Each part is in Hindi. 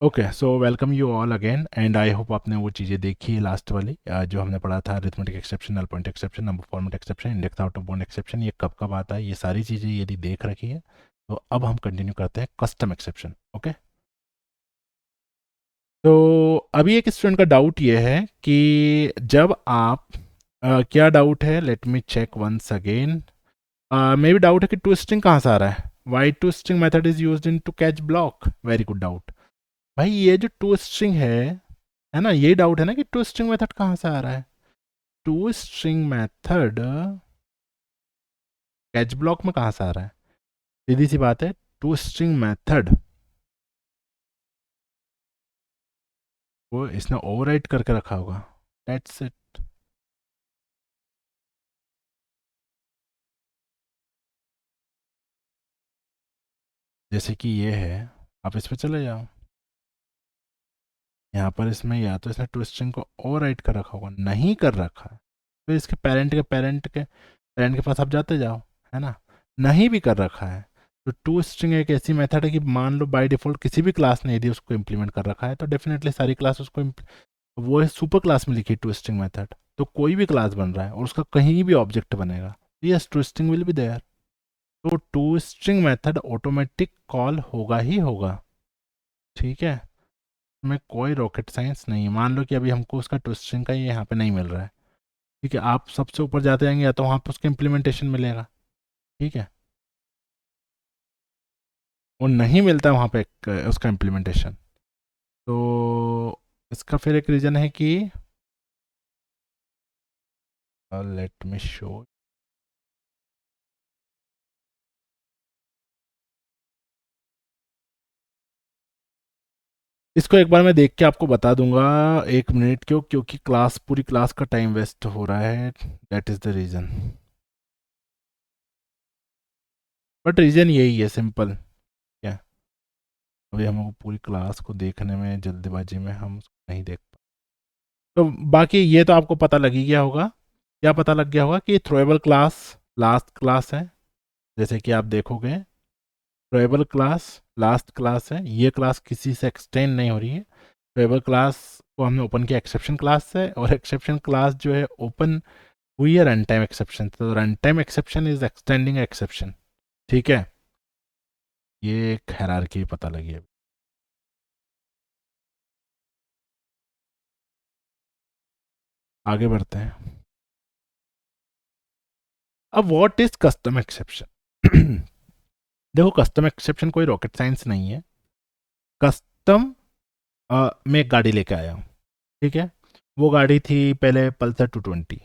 Okay, so welcome you all again and I hope आपने वो चीज़ें देखी है लास्ट वाली जो हमने पढ़ा था। Arithmetic exception, null point exception, number format exception, index out of bound exception, ये कब कब आता है, ये सारी चीज़ें यदि देख रखी है तो अब हम कंटिन्यू करते हैं कस्टम एक्सेप्शन। ओके, तो अभी एक स्टूडेंट का डाउट ये है कि जब आप क्या डाउट है, let me check once again. मे भी डाउट है कि टू स्ट्रिंग कहाँ से आ रहा है। Why to string method is used into catch block. Very good doubt. भाई ये जो टू स्ट्रिंग है ना, ये डाउट है ना कि टू स्ट्रिंग मेथड कहाँ से आ रहा है। To string method catch block में कहाँ से आ रहा है। सीधी सी बात है, टू स्ट्रिंग मेथड वो इसने ओवरराइट करके रखा होगा। That's it. जैसे कि ये है, आप इस पर चले जाओ। यहाँ पर इसमें या तो इसने टू स्ट्रिंग को ओवरराइट कर रखा होगा, नहीं कर रखा है तो इसके पेरेंट के पास आप जाते जाओ, है ना। नहीं भी कर रखा है तो टू स्ट्रिंग एक ऐसी मेथड है कि मान लो बाय डिफॉल्ट किसी भी क्लास ने यदि उसको इम्प्लीमेंट कर रखा है तो डेफिनेटली सारी क्लास उसको वो है सुपर क्लास में लिखी टू स्ट्रिंग मेथड, तो कोई भी क्लास बन रहा है और उसका कहीं भी ऑब्जेक्ट बनेगा, yes to string will be there. तो to string method automatic call होगा ही होगा। ठीक है, में कोई रॉकेट साइंस नहीं है। मान लो कि अभी हमको उसका टू स्ट्रिंग का ये यहाँ पे नहीं मिल रहा है, ठीक है, आप सबसे ऊपर जाते जाएंगे या तो वहाँ पे उसका इम्प्लीमेंटेशन मिलेगा। ठीक है, वो नहीं मिलता है वहाँ पे उसका इम्प्लीमेंटेशन। तो इसका फिर एक रीज़न है कि लेट मी शो। इसको एक बार मैं देख के आपको बता दूंगा, 1 मिनट क्यों, क्योंकि पूरी क्लास का टाइम वेस्ट हो रहा है। That is the reason. But reason यही है, सिंपल। क्या, अभी हमको पूरी क्लास को देखने में जल्दबाजी में हम उसको नहीं देख पाए। तो बाकी ये तो आपको पता लग ही गया होगा। क्या पता लग गया होगा कि थ्रोएबल क्लास लास्ट क्लास है। जैसे कि आप देखोगे, थ्रोएबल क्लास लास्ट क्लास है, ये क्लास किसी से एक्सटेंड नहीं हो रही है। थ्रोएबल क्लास को हमने ओपन किया एक्सेप्शन क्लास से, और एक्सेप्शन क्लास जो है ओपन हुई है रन टाइम एक्सेप्शन, तो run time exception is extending exception. ठीक है, ये एक हायरार्की पता लगी है। आगे बढ़ते हैं। अब व्हाट इज कस्टम एक्सेप्शन। देखो, कस्टम एक्सेप्शन कोई रॉकेट साइंस नहीं है। कस्टम में एक गाड़ी लेके आया हूँ, ठीक है। वो गाड़ी थी पहले पल्सर 220,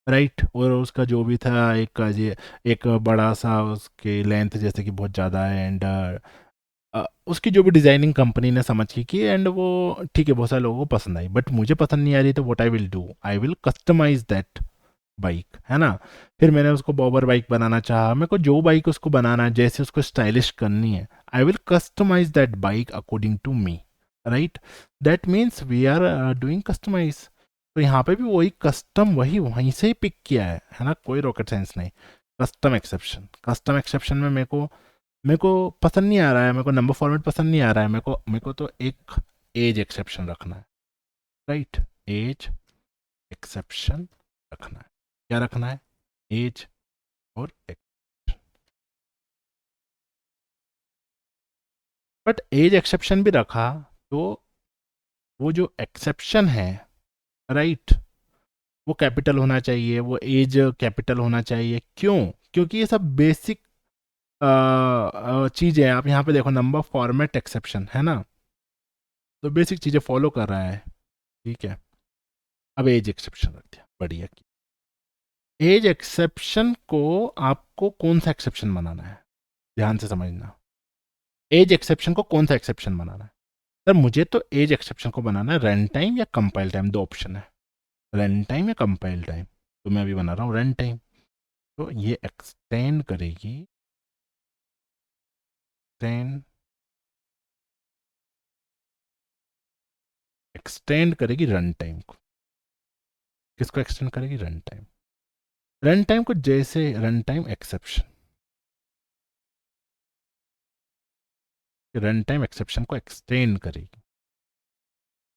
राइट। और उसका जो भी था एक बड़ा सा उसके लेंथ जैसे कि बहुत ज़्यादा है, एंड उसकी जो भी डिज़ाइनिंग कंपनी ने समझ की एंड वो ठीक है, बहुत सारे लोगों को पसंद आई, बट मुझे पसंद नहीं आ रही, तो what I will do, I will customise that bike, है ना। फिर मैंने उसको बॉबर बाइक बनाना चाहा, मेरे को जो बाइक उसको बनाना है, जैसे उसको स्टाइलिश करनी है, I will customise that bike according to me, right. That means we are doing customise. तो यहाँ पे भी वही कस्टम, वही वहीं से ही पिक किया है ना, कोई रॉकेट साइंस नहीं। कस्टम एक्सेप्शन में मेरे को पसंद नहीं आ रहा है, मेरे को नंबर फॉर्मेट पसंद नहीं आ रहा है, मेरे को तो एक एज एक्सेप्शन रखना है, राइट। एज एक्सेप्शन रखना है। क्या रखना है? एज और एक्सेप्शन। बट एज एक्सेप्शन भी रखा तो वो जो एक्सेप्शन है, राइट, वो कैपिटल होना चाहिए, वो एज कैपिटल होना चाहिए। क्यों? क्योंकि ये सब बेसिक चीज़ें हैं। आप यहाँ पे देखो, नंबर फॉर्मेट एक्सेप्शन है ना, तो बेसिक चीज़ें फॉलो कर रहा है। ठीक है, अब एज एक्सेप्शन रख दिया, बढ़िया। एज एक्सेप्शन को आपको कौन सा एक्सेप्शन बनाना है, ध्यान से समझना। एज एक्सेप्शन को कौन सा एक्सेप्शन बनाना है? सर मुझे तो एज एक्सेप्शन को बनाना है रन टाइम या कंपाइल टाइम, दो ऑप्शन है, रन टाइम या कंपाइल टाइम। तो मैं अभी बना रहा हूँ रन टाइम। तो ये एक्सटेंड एक्सटेंड करेगी रन टाइम को। किसको एक्सटेंड करेगी? Run time. रन टाइम को, जैसे run time exception, run time exception को एक्सटेंड करेगी।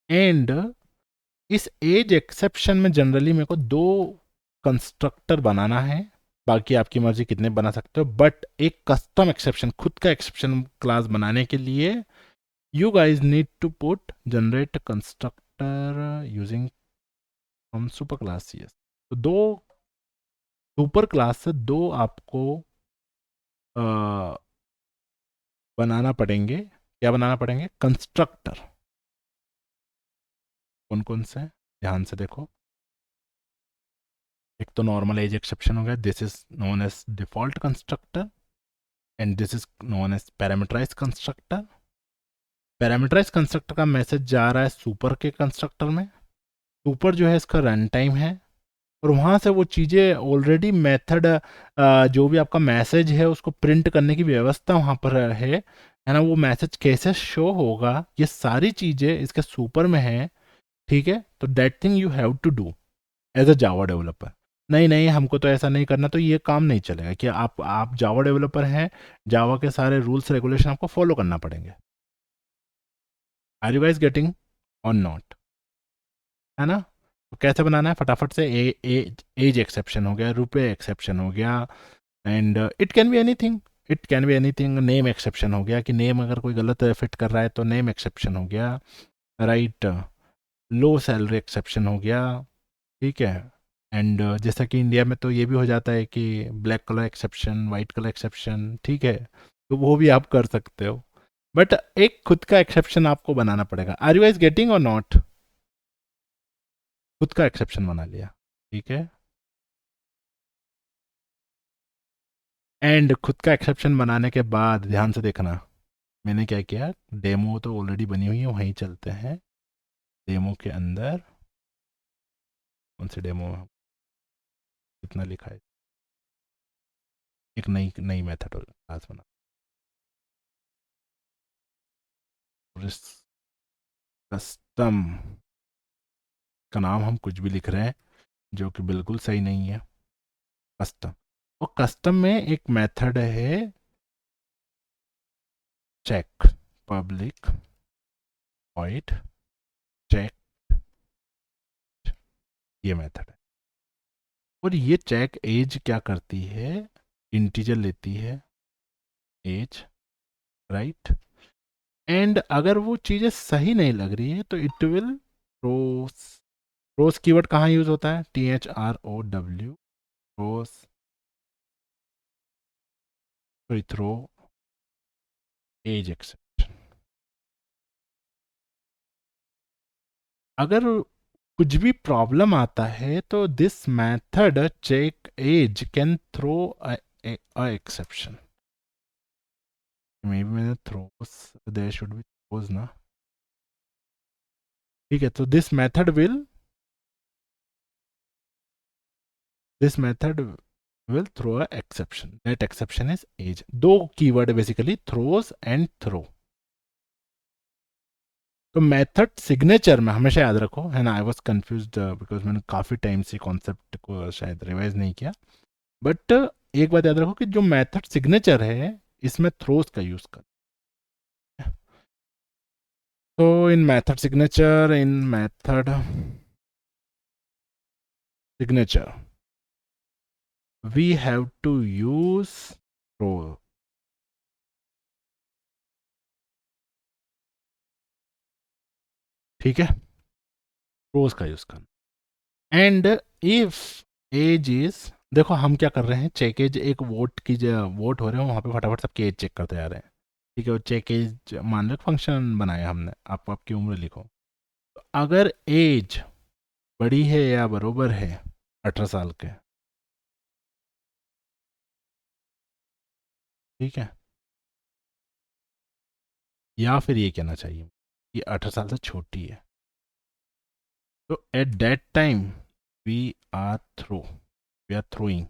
एंड इस एज एक्सेप्शन में जनरली मेरे को 2 कंस्ट्रक्टर बनाना है, बाकी आपकी मर्जी कितने बना सकते हो, बट एक कस्टम एक्सेप्शन, खुद का एक्सेप्शन क्लास बनाने के लिए you guys need to put generate constructor using from super class CS. तो 2 सुपर क्लास से 2 आपको बनाना पड़ेंगे। क्या बनाना पड़ेंगे? कंस्ट्रक्टर। कौन कौन से? ध्यान से देखो। एक तो नॉर्मल एज एक्सेप्शन हो गया, this is known as default constructor, and this is known as parameterise constructor. Parameterise constructor का मैसेज जा रहा है सुपर के कंस्ट्रक्टर में। सुपर जो है इसका रन टाइम है, और वहाँ से वो चीज़ें ऑलरेडी मेथड, जो भी आपका मैसेज है उसको प्रिंट करने की व्यवस्था वहाँ पर है ना। वो मैसेज कैसे शो होगा, ये सारी चीज़ें इसके सुपर में है। ठीक है, तो that thing you have to do as a Java developer. नहीं नहीं, हमको तो ऐसा नहीं करना, तो ये काम नहीं चलेगा कि आप जावा डेवलपर हैं, जावा के सारे रूल्स रेगुलेशन आपको फॉलो करना पड़ेंगे। आर यू गाइस गेटिंग और नॉट? है ना। तो कैसे बनाना है फटाफट से? एज एक्सेप्शन हो गया, रुपए एक्सेप्शन हो गया, and it can be anything. It can be anything. Name exception हो गया कि नेम अगर कोई गलत फिट कर रहा है तो नेम एक्सेप्शन हो गया, राइट। लो सैलरी एक्सेप्शन हो गया, ठीक है। एंड जैसा कि इंडिया में तो ये भी हो जाता है कि black colour exception, white colour exception, ठीक है, तो वो भी आप कर सकते हो, बट एक खुद का एक्सेप्शन आपको बनाना पड़ेगा। आर यू गाइस गेटिंग और नॉट? खुद का एक्सेप्शन बना लिया, ठीक है। एंड खुद का एक्सेप्शन बनाने के बाद ध्यान से देखना, मैंने क्या किया, डेमो तो ऑलरेडी बनी हुई है, वहीं चलते हैं। डेमो के अंदर कौन सी डेमो, कितना लिखा है, एक नई नई मेथड क्लास बना, कस्टम का नाम हम कुछ भी लिख रहे हैं जो कि बिल्कुल सही नहीं है। कस्टम, और कस्टम में एक मेथड है चेक, पब्लिक वॉइड चेक, ये मेथड है। और ये चेक एज क्या करती है, इंटीजर लेती है एज, राइट। एंड अगर वो चीज़ें सही नहीं लग रही है तो it will throws. Throws keyword कहाँ यूज होता है? THROW, throws, throw as exception. अगर कुछ भी प्रॉब्लम आता है तो this method check as can throw exception. May be मैंने throws, there should be throws ना, ठीक है। तो this method will throw a exception, that exception is as. 2 keyword basically, throws and throw. तो मेथड सिग्नेचर में हमेशा याद रखो, है ना। आई वॉज कन्फ्यूज बिकॉज मैंने काफ़ी टाइम से कॉन्सेप्ट को शायद रिवाइज नहीं किया, बट एक बात याद रखो कि जो मेथड सिग्नेचर है इसमें थ्रोस का यूज कर। तो in method signature we have to use throw, ठीक है, थ्रोस का यूज करना। एंड इफ एज इज, देखो हम क्या कर रहे हैं, चेक एज एक वोट की वोट हो रहे हो वहाँ पे फटाफट सबके एज चेक करते जा रहे हैं, ठीक है। वो चेक एज मान लो फंक्शन बनाया हमने, आप आपकी उम्र लिखो। तो अगर एज बड़ी है या बरोबर है 18 साल के, ठीक है, या फिर ये कहना चाहिए कि 18 साल से छोटी है, तो at that time we are throw, we are throwing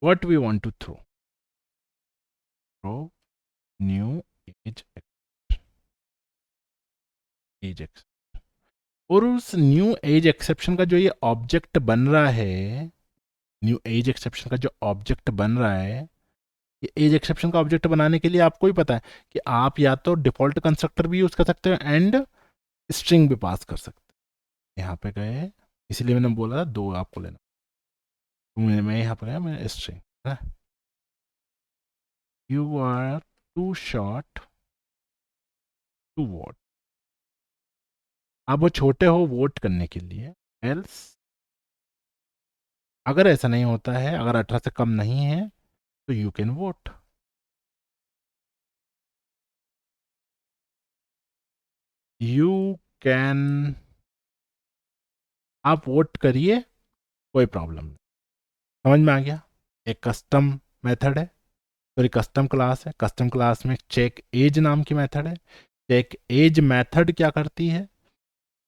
what we want to throw new age age exception. और उस न्यू एज एक्सेप्शन का जो ये ऑब्जेक्ट बन रहा है, न्यू एज एक्सेप्शन का जो ऑब्जेक्ट बन रहा है, ये एज एक्सेप्शन का ऑब्जेक्ट बनाने के लिए आपको ही पता है कि आप या तो डिफॉल्ट कंस्ट्रक्टर भी यूज़ कर सकते हो एंड स्ट्रिंग भी पास कर सकते हो। यहाँ पे गए, इसलिए मैंने बोला था 2 आपको लेना। मैं यहाँ पे गया, मैं स्ट्रिंग है, you are too short to vote. आप वो छोटे हो वोट करने के लिए, एल्स अगर ऐसा नहीं होता है, अगर 18 से कम नहीं है तो you can vote. You can, आप वोट करिए, कोई प्रॉब्लम नहीं। समझ में आ गया? एक कस्टम मेथड है, सॉरी कस्टम क्लास है, कस्टम क्लास में चेक एज नाम की मेथड है। चेक एज मेथड क्या करती है,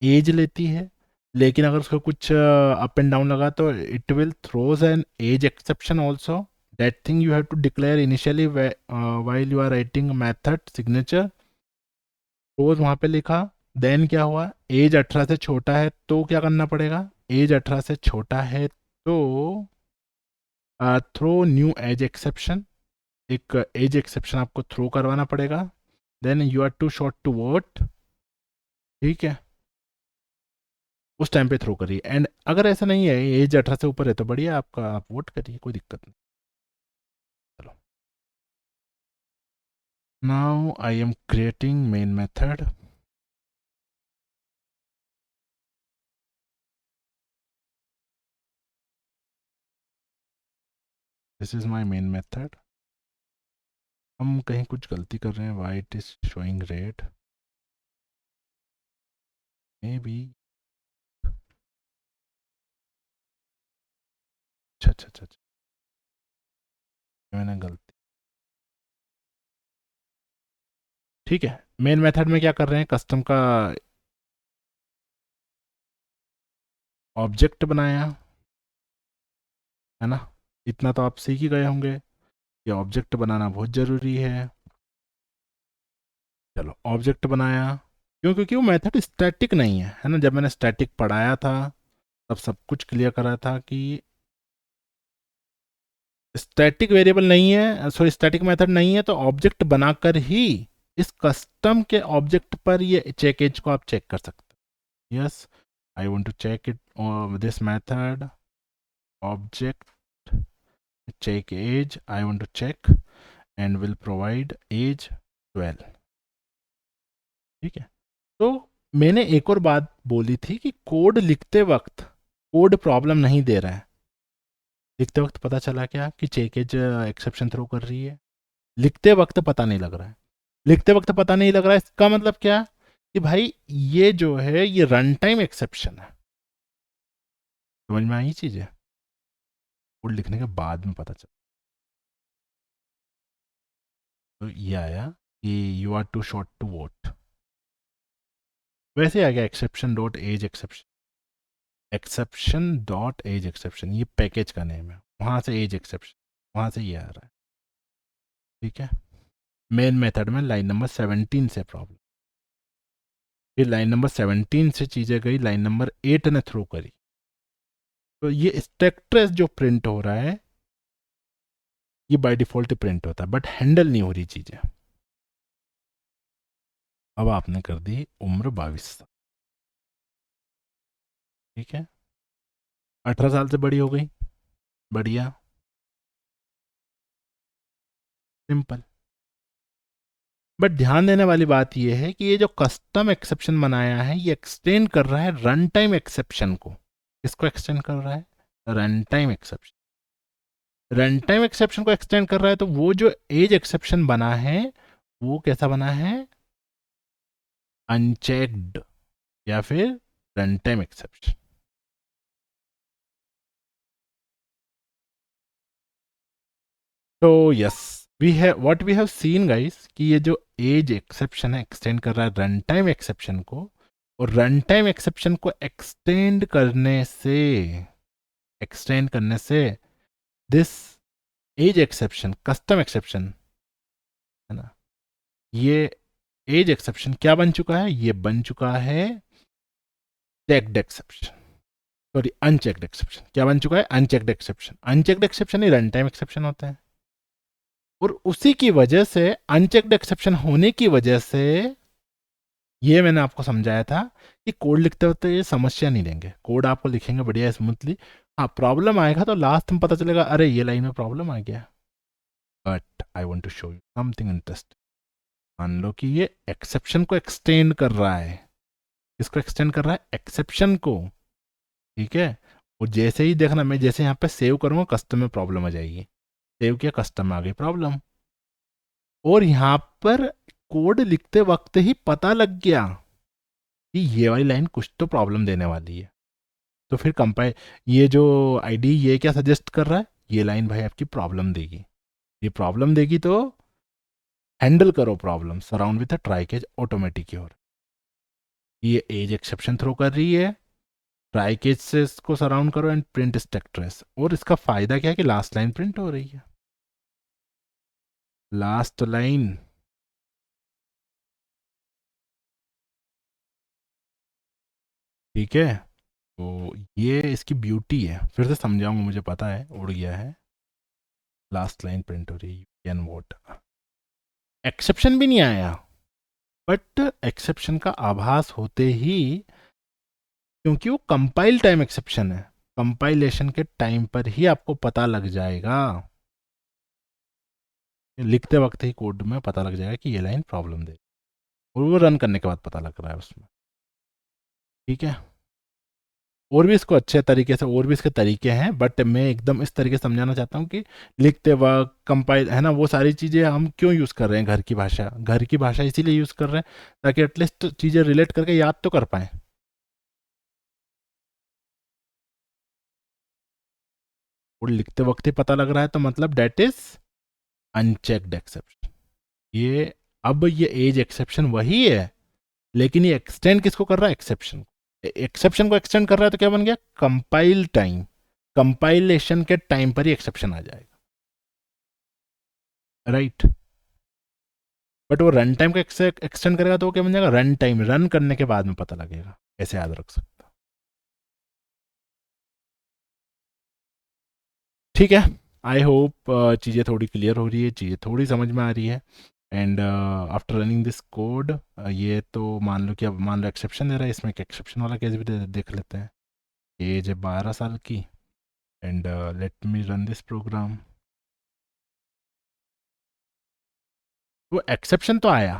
एज लेती है, लेकिन अगर उसको कुछ अप एंड डाउन लगा तो it will throws an as exception also. That thing you have to declare initially while you are writing method signature. रोज वहाँ पे लिखा, देन क्या हुआ, एज 18 से छोटा है तो क्या करना पड़ेगा, एज 18 से छोटा है तो थ्रो न्यू एज एक्सेप्शन, एक एज एक्सेप्शन आपको थ्रो करवाना पड़ेगा। Then you are too short to vote, ठीक है, उस टाइम पे थ्रो करिए। एंड अगर ऐसा नहीं है, एज 18 से ऊपर है तो बढ़िया आपका, आप वोट करिए, कोई दिक्कत नहीं। चलो, now I am creating main method. This is my main method. हम कहीं कुछ गलती कर रहे हैं, why it is showing red, may be, अच्छा अच्छा अच्छा अच्छा, मैंने गलती, ठीक है। मेन मेथड में क्या कर रहे हैं, कस्टम का ऑब्जेक्ट बनाया है ना, इतना तो आप सीख ही गए होंगे, ये ऑब्जेक्ट बनाना बहुत ज़रूरी है। चलो ऑब्जेक्ट बनाया, क्यों, क्योंकि वो मेथड स्टैटिक नहीं है ना। जब मैंने स्टैटिक पढ़ाया था तब सब कुछ क्लियर करा था कि स्टैटिक वेरिएबल नहीं है, सॉरी स्टैटिक मेथड नहीं है, तो ऑब्जेक्ट बनाकर ही इस कस्टम के ऑब्जेक्ट पर ये चेक एज को आप चेक कर सकते हैं। Yes, I want to check it this method object check age, I want to check and will provide age 12, ठीक है। तो मैंने एक और बात बोली थी कि कोड लिखते वक्त कोड प्रॉब्लम नहीं दे रहा है। लिखते वक्त पता चला क्या कि चेक एज एक्सेप्शन थ्रो कर रही है, लिखते वक्त पता नहीं लग रहा है। लिखते वक्त पता नहीं लग रहा है, इसका मतलब क्या कि भाई ये जो है ये रन टाइम एक्सेप्शन है। समझ में आई चीज़ है, कोड लिखने के बाद में पता चला। तो ये आया कि you are too short to vote, वैसे आ गया exception dot age exception, exception dot age exception, ये पैकेज का नेम है, वहाँ से एज एक्सेप्शन, वहाँ से ये आ रहा है, ठीक है। मेन मेथड में लाइन नंबर 17 से प्रॉब्लम, फिर लाइन नंबर 17 से चीज़ें गई, लाइन नंबर 8 ने थ्रो करी, तो ये स्टैक ट्रेस जो प्रिंट हो रहा है ये बाय डिफॉल्ट प्रिंट होता है, बट हैंडल नहीं हो रही चीज़ें। अब आपने कर दी उम्र 22 साल, ठीक है, 18 साल से बड़ी हो गई, बढ़िया, सिंपल। बट ध्यान देने वाली बात यह है कि ये जो कस्टम एक्सेप्शन बनाया है ये एक्सटेंड कर रहा है रन टाइम एक्सेप्शन को। किसको एक्सटेंड कर रहा है, run time exception. Run time exception को एक्सटेंड कर रहा है, तो वो जो एज एक्सेप्शन बना है वो कैसा बना है, अनचेक्ड या फिर रन टाइम एक्सेप्शन। तो yes, we have what we have seen guys कि ये जो एज एक्सेप्शन है एक्सटेंड कर रहा है रन टाइम एक्सेप्शन को, और रन टाइम एक्सेप्शन को एक्सटेंड करने से this age exception, custom exception है ना, ये एज एक्सेप्शन क्या बन चुका है, ये बन चुका है checked exception, sorry unchecked exception. क्या बन चुका है, अनचेक्ड एक्सेप्शन। अनचेक्ड एक्सेप्शन ही रन टाइम एक्सेप्शन होता है। और उसी की वजह से अनचेक्ड एक्सेप्शन होने की वजह से ये मैंने आपको समझाया था कि कोड लिखते वक्त ये समस्या नहीं लेंगे, कोड आपको लिखेंगे बढ़िया स्मूथली। हाँ, प्रॉब्लम आएगा तो लास्ट में पता चलेगा अरे ये लाइन में प्रॉब्लम आ गया। But I want to show you something interesting. मान लो कि ये एक्सेप्शन को एक्सटेंड कर रहा है। किसको एक्सटेंड कर रहा है? एक्सेप्शन को। ठीक है, और जैसे ही देखना, मैं जैसे यहाँ पे सेव करूँगा कस्टम में प्रॉब्लम आ जाएगी। सेव किया, कस्टम में आ गई प्रॉब्लम। और यहाँ पर कोड लिखते वक्त ही पता लग गया कि ये वाली लाइन कुछ तो प्रॉब्लम देने वाली है। तो फिर कंपाइल, ये जो आईडी ये क्या सजेस्ट कर रहा है, ये लाइन भाई आपकी प्रॉब्लम देगी। ये प्रॉब्लम देगी तो हैंडल करो problem, surround with try catch automatic your. ये एज एक्सेप्शन थ्रो कर रही है, ट्राई केज से इसको सराउंड करो एंड प्रिंट स्टैक ट्रेस। और इसका फायदा क्या है कि लास्ट लाइन प्रिंट हो रही है। लास्ट लाइन ठीक है, तो ये इसकी ब्यूटी है। फिर से समझाऊंगा, मुझे पता है उड़ गया है। लास्ट लाइन प्रिंट हो रही है, कैन वोट। एक्सेप्शन भी नहीं आया, बट एक्सेप्शन का आभास होते ही, क्योंकि वो कंपाइल टाइम एक्सेप्शन है, कंपाइलेशन के टाइम पर ही आपको पता लग जाएगा, लिखते वक्त ही कोड में पता लग जाएगा कि ये लाइन प्रॉब्लम दे, और वो रन करने के बाद पता लग रहा है उसमें। ठीक है, और भी इसको अच्छे तरीके से, और भी इसके तरीके हैं, बट मैं एकदम इस तरीके से समझाना चाहता हूँ कि लिखते वक्त कंपाइल है ना, वो सारी चीज़ें हम क्यों यूज़ कर रहे हैं, घर की भाषा, घर की भाषा इसीलिए यूज़ कर रहे हैं ताकि एटलीस्ट चीज़ें रिलेट करके याद तो कर पाएँ। और लिखते वक्त ही पता लग रहा है तो मतलब डेट इज अनचेक्ड एक्सेप्शन। ये अब ये एज एक्सेप्शन वही है, लेकिन ये एक्सटेंड किसको कर रहा है? एक्सेप्शन को। एक्सेप्शन को एक्सटेंड कर रहा है तो क्या बन गया? कंपाइल टाइम, कंपाइलेशन के टाइम पर ही एक्सेप्शन आ जाएगा, राइट। बट वो रन टाइम को एक्सटेंड करेगा तो वो क्या बन जाएगा? रन टाइम, रन करने के बाद में पता लगेगा। ऐसे याद रख सकते हो। ठीक है, आई होप चीज़ें थोड़ी क्लियर हो रही है, चीज़ें थोड़ी समझ में आ रही है। And after running this code, ये तो मान लो कि अब मान लो एक्सेप्शन दे रहा है, इसमें एक एक्सेप्शन वाला केस भी देख लेते हैं। एज है 12 साल की, and let me run this program. वो एक्सेप्शन तो आया,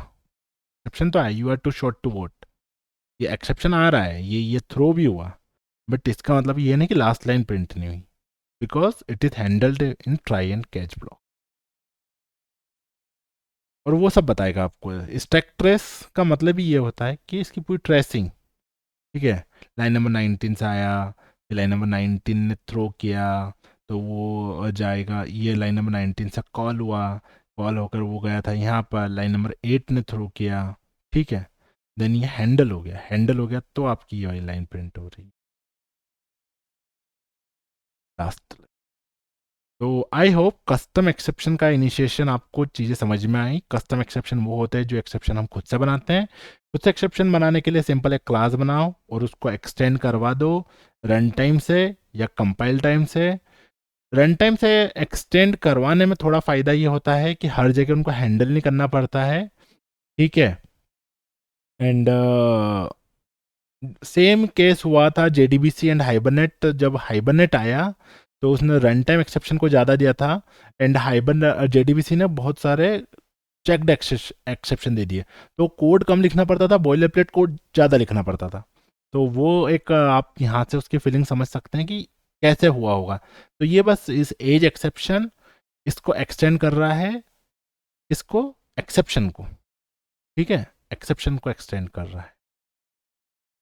एक्सेप्शन तो आया, you are too short to vote, ये एक्सेप्शन आ रहा है, ये थ्रो भी हुआ। बट इसका मतलब ये नहीं कि लास्ट लाइन प्रिंट नहीं हुई, because it is handled in try and catch block. और वो सब बताएगा आपको। स्टैक ट्रेस का मतलब ही ये होता है कि इसकी पूरी ट्रेसिंग, ठीक है। लाइन नंबर 19 से आया, फिर लाइन नंबर 19 ने थ्रो किया तो वो जाएगा, ये लाइन नंबर 19 से कॉल हुआ, कॉल होकर वो गया था यहाँ पर, लाइन नंबर 8 ने थ्रो किया, ठीक है। देन ये हैंडल हो गया, हैंडल हो गया तो आपकी ये वाली लाइन प्रिंट हो रही है, लास्ट। तो आई होप कस्टम एक्सेप्शन का इनिशिएशन आपको चीज़ें समझ में आई। कस्टम एक्सेप्शन वो होते हैं जो एक्सेप्शन हम खुद से बनाते हैं। खुद से एक्सेप्शन बनाने के लिए सिंपल एक क्लास बनाओ और उसको एक्सटेंड करवा दो रन टाइम से या कंपाइल टाइम से। रन टाइम से एक्सटेंड करवाने में थोड़ा फ़ायदा ये होता है कि हर जगह उनको हैंडल नहीं करना पड़ता है, ठीक है। एंड सेम केस हुआ था JDBC एंड हाइबरनेट। जब हाइबरनेट आया तो उसने रन टाइम एक्सेप्शन को ज़्यादा दिया था, एंड JDBC ने बहुत सारे चेक्ड एक्सेप्शन दे दिए, तो कोड कम लिखना पड़ता था, बॉयलर प्लेट कोड ज़्यादा लिखना पड़ता था। तो वो एक आप यहाँ से उसकी फीलिंग समझ सकते हैं कि कैसे हुआ होगा। तो ये बस इस एज एक्सेप्शन इसको एक्सटेंड कर रहा है, इसको एक्सेप्शन को, ठीक है, एक्सेप्शन को एक्सटेंड कर रहा है।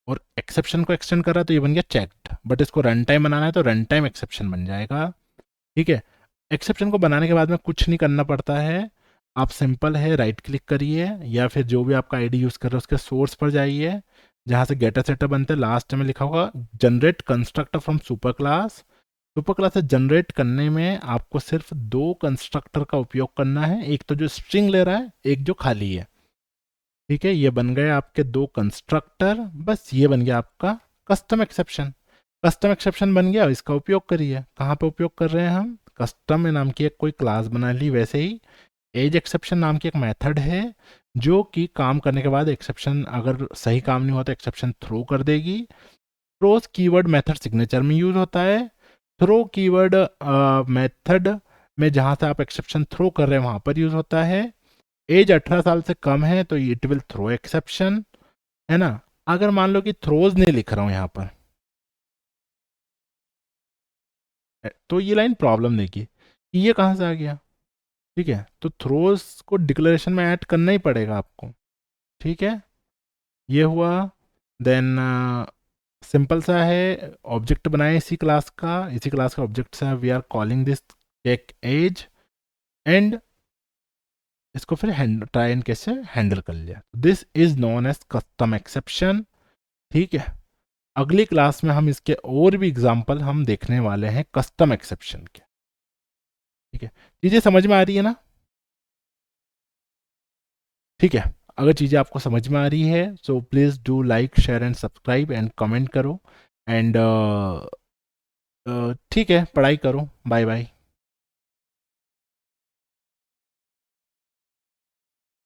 और एक्सेप्शन को एक्सटेंड कर रहा है तो ये बन गया चेक्ड, बट इसको रन टाइम बनाना है तो रन टाइम एक्सेप्शन बन जाएगा, ठीक है। एक्सेप्शन को बनाने के बाद में कुछ नहीं करना पड़ता है, आप सिंपल है राइट क्लिक करिए या फिर जो भी आपका आईडी यूज़ कर रहे हो उसके सोर्स पर जाइए, जहाँ से गेटर सेटअप बनते हैं लास्ट में लिखा होगा generate constructor from super class. Super class से जनरेट करने में आपको सिर्फ 2 कंस्ट्रक्टर का उपयोग करना है, एक तो जो स्ट्रिंग ले रहा है, एक जो खाली है, ठीक है। ये बन गए आपके 2 कंस्ट्रक्टर, बस ये बन गया आपका कस्टम एक्सेप्शन। कस्टम एक्सेप्शन बन गया, इसका उपयोग करिए। कहाँ पे उपयोग कर रहे हैं हम? कस्टम नाम की एक कोई क्लास बना ली, वैसे ही एज एक्सेप्शन नाम की एक मेथड है जो कि काम करने के बाद एक्सेप्शन अगर सही काम नहीं हुआ तो एक्सेप्शन थ्रो कर देगी। थ्रोस कीवर्ड मेथड सिग्नेचर में यूज होता है। थ्रो कीवर्ड मेथड में जहाँ से आप एक्सेप्शन थ्रो कर रहे हैं वहाँ पर यूज होता है। एज 18 साल से कम है तो इट विल थ्रो एक्सेप्शन, है ना। अगर मान लो कि थ्रोज नहीं लिख रहा हूँ यहाँ पर, तो ये लाइन प्रॉब्लम देगी कि ये कहाँ से आ गया। ठीक है, तो थ्रोज को डिक्लेरेशन में ऐड करना ही पड़ेगा आपको। ठीक है, ये हुआ। देन सिंपल सा है, ऑब्जेक्ट बनाए इसी क्लास का ऑब्जेक्ट से we are calling this check age, and इसको फिर ट्राई एंड कैसे हैंडल कर लिया। This is known as custom exception. ठीक है, अगली क्लास में हम इसके और भी एग्जांपल हम देखने वाले हैं कस्टम एक्सेप्शन के। ठीक है, चीज़ें समझ में आ रही है ना। ठीक है, अगर चीज़ें आपको समझ में आ रही है so please do like share and subscribe and comment करो। एंड ठीक है, पढ़ाई करो। Bye bye.